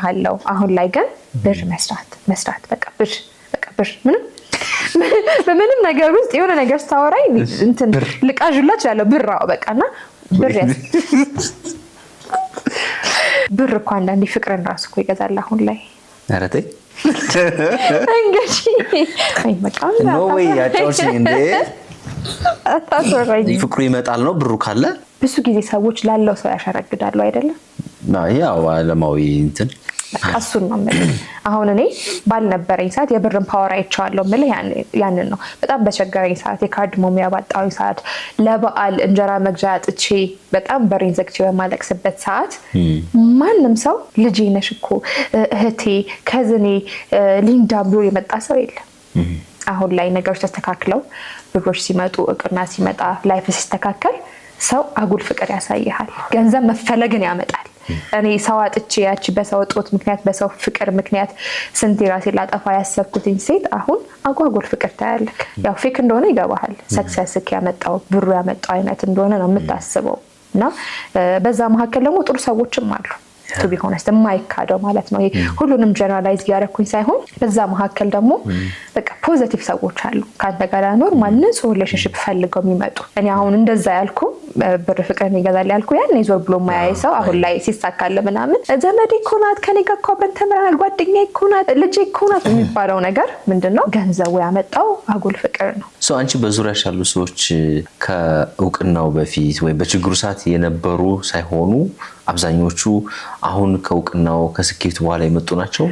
አሳይሃለሁ አሁን ላይ ግን ብር መስራት በቃ ብር በምንም ነገር ውስጥ የሆነ ነገር ስታወራይ እንትን ልቃዥላች ያለው ብራው በቃና ብር እኮ አንዳንዴ ፍቅርን ራስ እኮ ይገዛል አሁን ላይ ኧረ ተይ እንግዲህ አይ መቃም ኖ ወይ ያጫውሽ እንዴ ፍቅሩ ይመጣል ነው ብሩ ካለ ብዙ ጊዜ ሰዎች ላለው ሰው ያሸረግዳሉ አይደለም ያው ዓለማዊ እንትን አሱን ነው ማለት አሁን እኔ ባልነበረኝ ሰዓት የብርን ፓወር አይቻለሁ ማለት ያንን ነው በጣም በቸገረኝ ሰዓት የካርድ ሞሚያ ባጣው ሰዓት ለበዓል እንጀራ መግዣ አጥቼ በጣም በሬን ዘግቼ በማለቅስበት ሰዓት ማንንም ሰው ልጄ ነሽ እኮ እህቴ ከዝኔ ሊንዳ ብሎ የመጣ ሰው የለም አሁን ላይ ነገሮች ተስተካክለው ብሮች ሲመጡ እቅና ሲመጣ ላይፍ ሲስተካከል ሰው አጉል ፍቅር ያሳያል ገንዘብ መፈለግን ያመጣል እኔ ሰው አጥቼ ያቺ በሰው ጦት ምክንያት በሰው ፍቅር ምክንያት ስንት ራሴ ላጠፋ ያሰብኩትኝ ሴት አሁን አጓጉል ፍቅር ታያለክ ያው ፌክ እንደሆነ ይገባሃል ሰክሰስክ ያመጣው ብሩ ያመጣው አይነት እንደሆነ ነው የምታስበው እና በዛ መካከል ደግሞ ጥሩ ሰዎችም አሉ to be honest የማይካደው ማለት ነው ሁሉንም ጀነራላይዝ ያደረኩኝ ሳይሆን በዛ መካከል ደግሞ በቃ ፖዚቲቭ ሰዎች አሉ ካንተ ጋር ኖርማል ንጹህ ሪሌሽንሺፕ ፈልገው የሚመጡ እኔ አሁን እንደዛ ያልኩ ብር ፍቅርን ይገዛል ያልኩ ያን ይዞር ብሎ ማያይ ሰው አሁን ላይ ሲሳካለ ምናምን ዘመዴ ኮናት ከኔ ጋር አብረን ተምረናል ጓደኛዬ ኮናት ልጄ ኮናት የሚባለው ነገር ምንድነው ገንዘቡ ያመጣው አጉል ፍቅር ነው ሶ አንቺ በዙሪያሽ ያሉ ሰዎች ከእውቅናው በፊት ወይ በችግሩ ሰዓት የነበሩ ሳይሆኑ አብዛኞቹ አሁን ከእውቅናው ከስኬቱ በኋላ የመጡ ናቸው